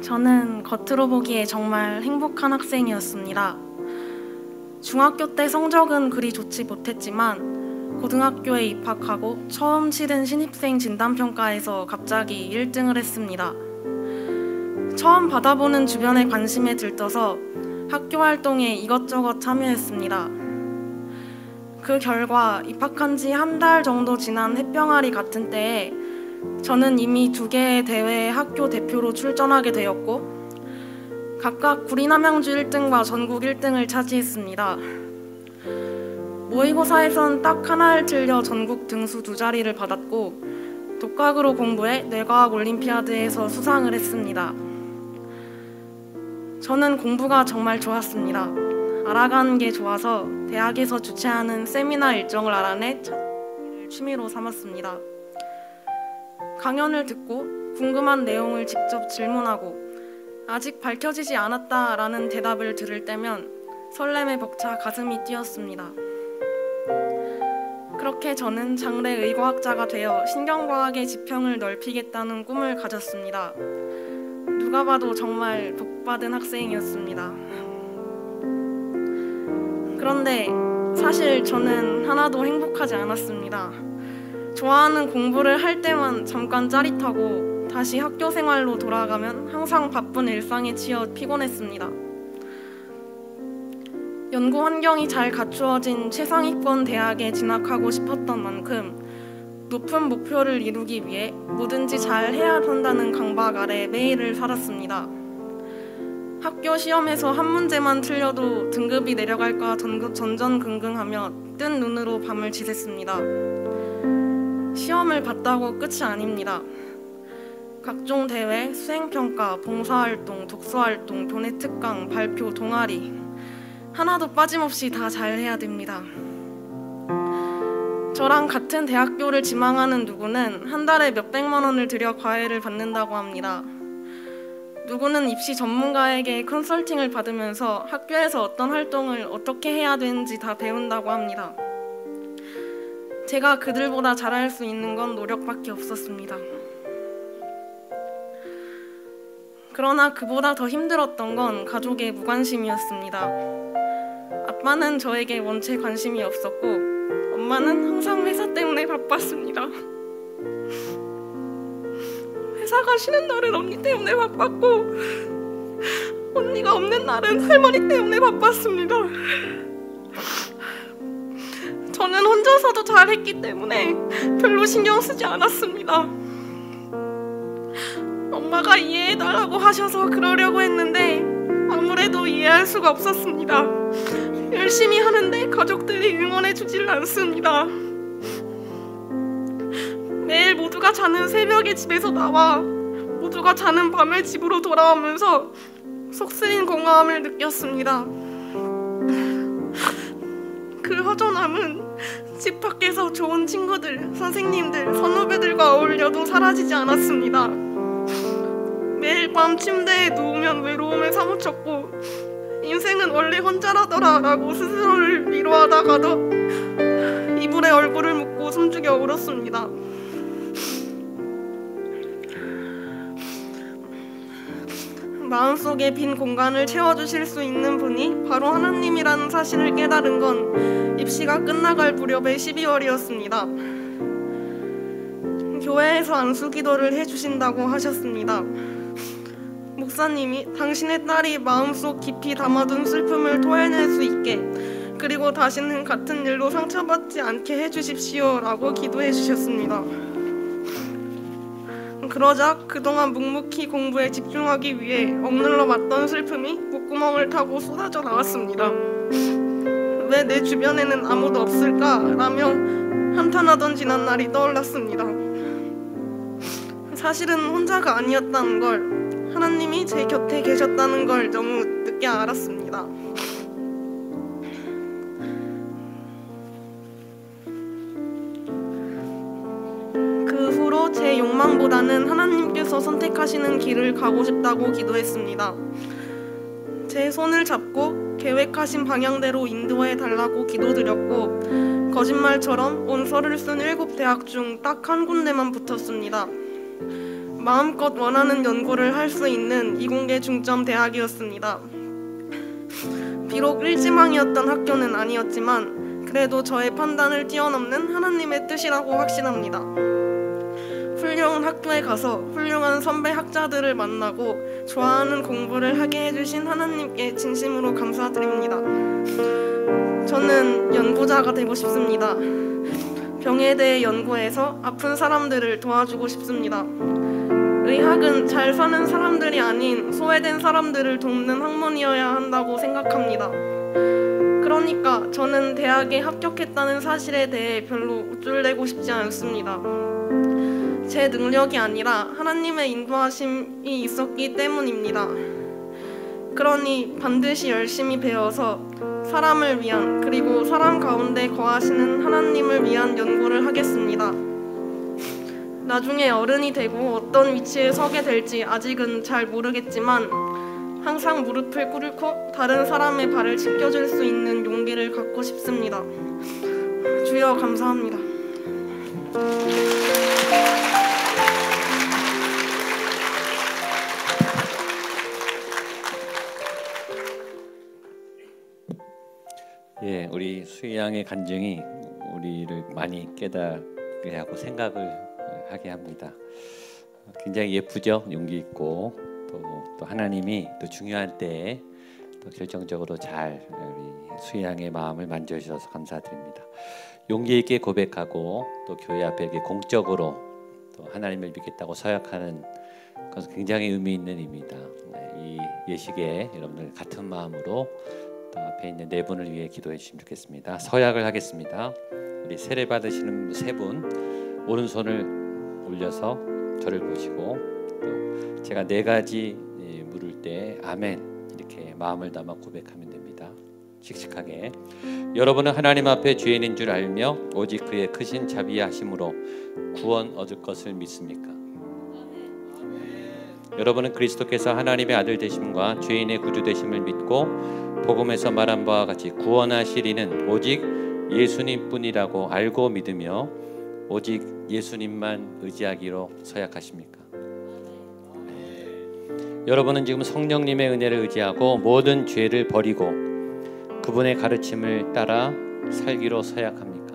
저는 겉으로 보기에 정말 행복한 학생이었습니다. 중학교 때 성적은 그리 좋지 못했지만 고등학교에 입학하고 처음 치른 신입생 진단평가에서 갑자기 1등을 했습니다. 처음 받아보는 주변의 관심에 들떠서 학교 활동에 이것저것 참여했습니다. 그 결과 입학한 지 한 달 정도 지난 햇병아리 같은 때에 저는 이미 2개의 대회에 학교 대표로 출전하게 되었고 각각 구리남양주 1등과 전국 1등을 차지했습니다. 모의고사에선 딱 하나를 틀려 전국 등수 2자리를 받았고 독학으로 공부해 뇌과학 올림피아드에서 수상을 했습니다. 저는 공부가 정말 좋았습니다. 알아가는 게 좋아서 대학에서 주최하는 세미나 일정을 알아내 취미로 삼았습니다. 강연을 듣고 궁금한 내용을 직접 질문하고 아직 밝혀지지 않았다라는 대답을 들을 때면 설렘에 벅차 가슴이 뛰었습니다. 그렇게 저는 장래 의과학자가 되어 신경과학의 지평을 넓히겠다는 꿈을 가졌습니다. 누가 봐도 정말 복받은 학생이었습니다. 그런데 사실 저는 하나도 행복하지 않았습니다. 좋아하는 공부를 할 때만 잠깐 짜릿하고 다시 학교 생활로 돌아가면 항상 바쁜 일상에 치여 피곤했습니다. 연구 환경이 잘 갖추어진 최상위권 대학에 진학하고 싶었던 만큼 높은 목표를 이루기 위해 뭐든지 잘 해야 한다는 강박 아래 매일을 살았습니다. 학교 시험에서 한 문제만 틀려도 등급이 내려갈까 전전긍긍하며 뜬 눈으로 밤을 지샜습니다. 시험을 봤다고 끝이 아닙니다. 각종 대회, 수행평가, 봉사활동, 독서활동, 교내 특강, 발표, 동아리 하나도 빠짐없이 다 잘해야 됩니다. 저랑 같은 대학교를 지망하는 누구는 한 달에 몇백만 원을 들여 과외를 받는다고 합니다. 누구는 입시 전문가에게 컨설팅을 받으면서 학교에서 어떤 활동을 어떻게 해야 되는지 다 배운다고 합니다. 제가 그들보다 잘할 수 있는 건 노력밖에 없었습니다. 그러나 그보다 더 힘들었던 건 가족의 무관심이었습니다. 아빠는 저에게 원체 관심이 없었고 엄마는 항상 회사 때문에 바빴습니다. 회사가 쉬는 날은 언니 때문에 바빴고 언니가 없는 날은 할머니 때문에 바빴습니다. 저는 혼자서도 잘했기 때문에 별로 신경 쓰지 않았습니다. 엄마가 이해해달라고 하셔서 그러려고 했는데 아무래도 이해할 수가 없었습니다. 열심히 하는데 가족들이 응원해주질 않습니다. 매일 모두가 자는 새벽에 집에서 나와 모두가 자는 밤에 집으로 돌아오면서 속쓰린 공허함을 느꼈습니다. 그 허전함은 집 밖에서 좋은 친구들, 선생님들, 선후배들과 어울려도 사라지지 않았습니다. 매일 밤 침대에 누우면 외로움에 사무쳤고 인생은 원래 혼자라더라 라고 스스로를 위로하다가도 이불에 얼굴을 묻고 숨죽여 울었습니다. 마음속에 빈 공간을 채워주실 수 있는 분이 바로 하나님이라는 사실을 깨달은 건 입시가 끝나갈 무렵의 12월이었습니다. 교회에서 안수기도를 해주신다고 하셨습니다. 목사님이 당신의 딸이 마음속 깊이 담아둔 슬픔을 토해낼 수 있게 그리고 다시는 같은 일로 상처받지 않게 해주십시오 라고 기도해 주셨습니다. 그러자 그동안 묵묵히 공부에 집중하기 위해 억눌러 왔던 슬픔이 목구멍을 타고 쏟아져 나왔습니다. 왜 내 주변에는 아무도 없을까? 라며 한탄하던 지난날이 떠올랐습니다. 사실은 혼자가 아니었다는 걸, 하나님이 제 곁에 계셨다는 걸 너무 늦게 알았습니다. 그 후로 제 욕망보다는 하나님께서 선택하시는 길을 가고 싶다고 기도했습니다. 제 손을 잡고 계획하신 방향대로 인도해 달라고 기도드렸고 거짓말처럼 온서를 쓴 7대학 중 딱 한 군데만 붙었습니다. 마음껏 원하는 연구를 할 수 있는 이공계 중점 대학이었습니다. 비록 일지망이었던 학교는 아니었지만 그래도 저의 판단을 뛰어넘는 하나님의 뜻이라고 확신합니다. 훌륭한 학교에 가서 훌륭한 선배 학자들을 만나고 좋아하는 공부를 하게 해주신 하나님께 진심으로 감사드립니다. 저는 연구자가 되고 싶습니다. 병에 대해 연구해서 아픈 사람들을 도와주고 싶습니다. 의학은 잘 사는 사람들이 아닌 소외된 사람들을 돕는 학문이어야 한다고 생각합니다. 그러니까 저는 대학에 합격했다는 사실에 대해 별로 우쭐대고 싶지 않습니다. 제 능력이 아니라 하나님의 인도하심이 있었기 때문입니다. 그러니 반드시 열심히 배워서 사람을 위한, 그리고 사람 가운데 거하시는 하나님을 위한 연구를 하겠습니다. 나중에 어른이 되고 어떤 위치에 서게 될지 아직은 잘 모르겠지만 항상 무릎을 꿇고 다른 사람의 발을 지켜줄 수 있는 용기를 갖고 싶습니다. 주여 감사합니다. 예, 우리 수희 양의 간증이 우리를 많이 깨닫게 하고 생각을 하게 합니다. 굉장히 예쁘죠? 용기 있고 또 하나님이 또 중요한 때에 또 결정적으로 잘 우리 수희 양의 마음을 만져주셔서 감사드립니다. 용기 있게 고백하고 또 교회 앞에 이렇게 공적으로 또 하나님을 믿겠다고 서약하는 것은 굉장히 의미 있는 일입니다. 이 예식에 여러분들 같은 마음으로 또 앞에 있는 네 분을 위해 기도해 주시면 좋겠습니다. 서약을 하겠습니다. 우리 세례 받으시는 세 분 오른손을 올려서 저를 보시고 또 제가 네 가지 물을 때 아멘 이렇게 마음을 담아 고백하면 됩니다. 씩씩하게. 여러분은 하나님 앞에 죄인인 줄 알며 오직 그의 크신 자비하심으로 구원 얻을 것을 믿습니까? 여러분은 그리스도께서 하나님의 아들 되심과 죄인의 구주 되심을 믿고 복음에서 말한 바와 같이 구원하시리는 오직 예수님뿐이라고 알고 믿으며 오직 예수님만 의지하기로 서약하십니까? 여러분은 지금 성령님의 은혜를 의지하고 모든 죄를 버리고 그분의 가르침을 따라 살기로 서약합니까?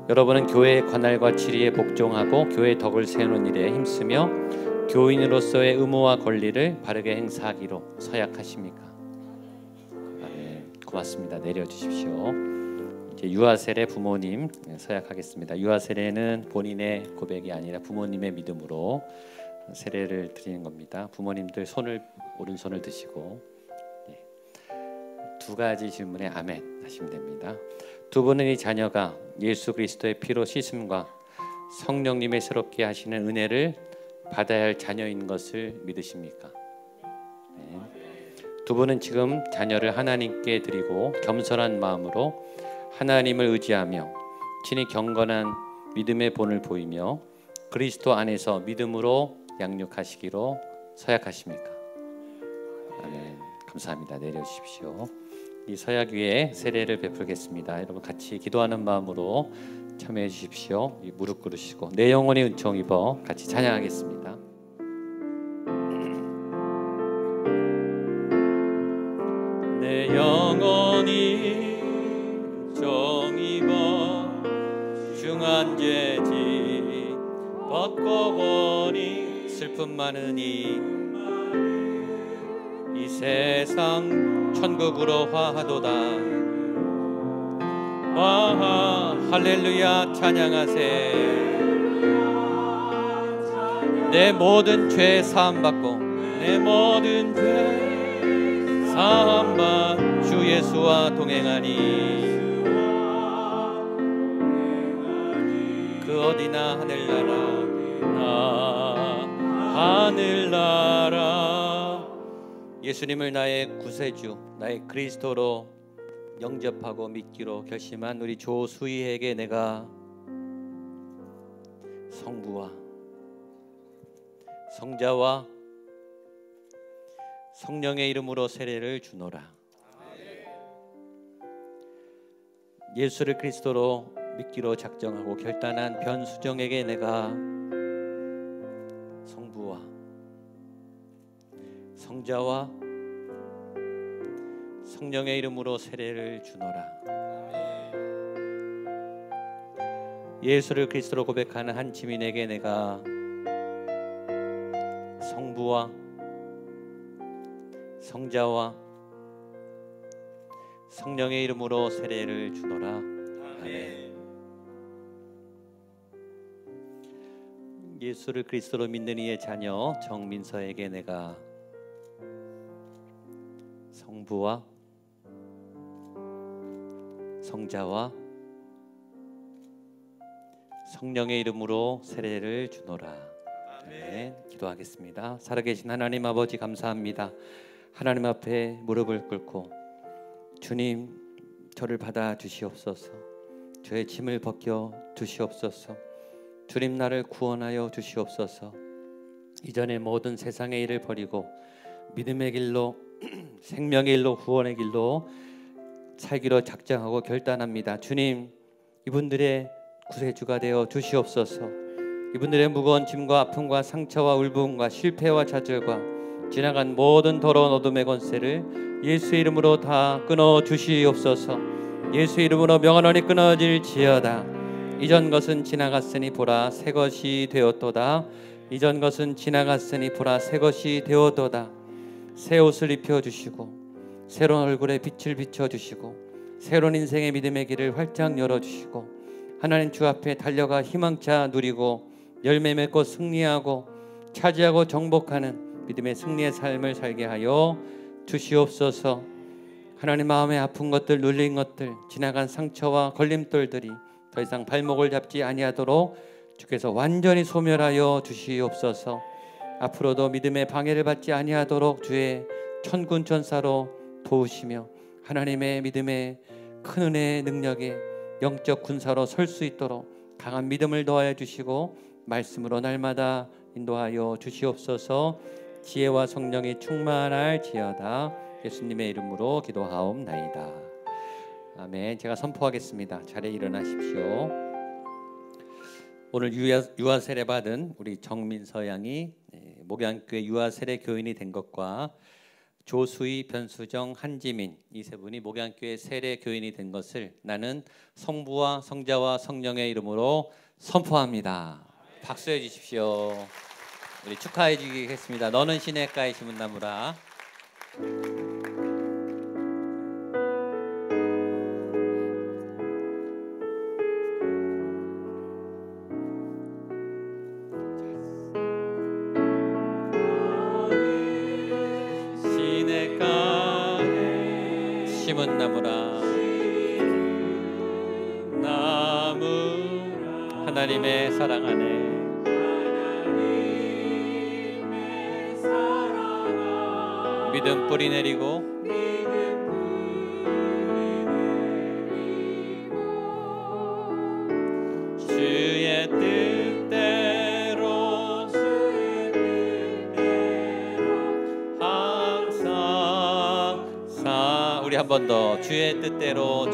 여러분은 교회의 관할과 지리에 복종하고 교회의 덕을 세우는 일에 힘쓰며 교인으로서의 의무와 권리를 바르게 행사하기로 서약하십니까? 네, 고맙습니다. 내려주십시오. 이제 유아 세례 부모님 서약하겠습니다. 유아 세례는 본인의 고백이 아니라 부모님의 믿음으로 세례를 드리는 겁니다. 부모님들 오른손을 드시고 두 가지 질문에 아멘 하시면 됩니다. 두 분은 이 자녀가 예수 그리스도의 피로 씻음과 성령님의 새롭게 하시는 은혜를 받아야 할 자녀인 것을 믿으십니까? 네. 두 분은 지금 자녀를 하나님께 드리고 겸손한 마음으로 하나님을 의지하며 친히 경건한 믿음의 본을 보이며 그리스도 안에서 믿음으로 양육하시기로 서약하십니까? 아멘. 감사합니다. 내려주십시오. 이 서약 위에 세례를 베풀겠습니다. 여러분 같이 기도하는 마음으로 참여해 주십시오. 무릎 꿇으시고 내 영혼이 은총 입어 같이 찬양하겠습니다. 내 영혼이 은총 입어 중한 죄지 벗고 보니 슬픔 많으니 이 세상 천국으로 화하도다. 할렐루야 찬양하세. 내 모든 죄 사함받고 내 모든 죄 사함받 주 예수와 동행하니 그 어디나 하늘나라 예수님을 나의 구세주 나의 그리스도로 영접하고 믿기로 결심한 우리 조수희에게 내가 성부와 성자와 성령의 이름으로 세례를 주노라. 예수를 그리스도로 믿기로 작정하고 결단한 변수정에게 내가 성자와 성령의 이름으로 세례를 주노라. 예수를 그리스도로 고백하는 한 시민에게 내가 성부와 성자와 성령의 이름으로 세례를 주노라. 아멘. 예수를 그리스도로 믿는 이의 자녀 정민서에게 내가 성부와 성자와 성령의 이름으로 세례를 주노라. 아멘. 기도하겠습니다. 살아계신 하나님 아버지 감사합니다. 하나님 앞에 무릎을 꿇고 주님 저를 받아 주시옵소서. 저의 짐을 벗겨 주시옵소서. 주님 나를 구원하여 주시옵소서. 이전의 모든 세상의 일을 버리고 믿음의 길로 생명의 길로 구원의 길로 살기로 작정하고 결단합니다. 주님 이분들의 구세주가 되어 주시옵소서. 이분들의 무거운 짐과 아픔과 상처와 울분과 실패와 좌절과 지나간 모든 더러운 어둠의 권세를 예수의 이름으로 다 끊어 주시옵소서. 예수의 이름으로 명하노니 끊어질지어다. 이전 것은 지나갔으니 보라 새 것이 되었도다. 이전 것은 지나갔으니 보라 새 것이 되었도다. 새 옷을 입혀주시고 새로운 얼굴에 빛을 비춰주시고 새로운 인생의 믿음의 길을 활짝 열어주시고 하나님 주 앞에 달려가 희망차 누리고 열매 맺고 승리하고 차지하고 정복하는 믿음의 승리의 삶을 살게 하여 주시옵소서. 하나님 마음에 아픈 것들 눌린 것들 지나간 상처와 걸림돌들이 더 이상 발목을 잡지 아니하도록 주께서 완전히 소멸하여 주시옵소서. 앞으로도 믿음의 방해를 받지 아니하도록 주의 천군 천사로 도우시며 하나님의 믿음의 큰 은혜의 능력에 영적 군사로 설 수 있도록 강한 믿음을 더하여 주시고 말씀으로 날마다 인도하여 주시옵소서. 지혜와 성령이 충만할지어다. 예수님의 이름으로 기도하옵나이다. 아멘. 제가 선포하겠습니다. 자리에 일어나십시오. 오늘 유아 세례 받은 우리 정민서 양이 목양교회 유아 세례 교인이 된 것과 조수희, 변수정, 한지민 이 세 분이 목양교회 세례 교인이 된 것을 나는 성부와 성자와 성령의 이름으로 선포합니다. 박수해 주십시오. 우리 축하해 주겠습니다. 너는 시냇가에 심은 나무라. 시냇가에 심은 나무라. 하나님의 사랑 안에 믿음 뿌리 내리고 주의 뜻대로 항상 우리 한 번 더 주의 뜻대로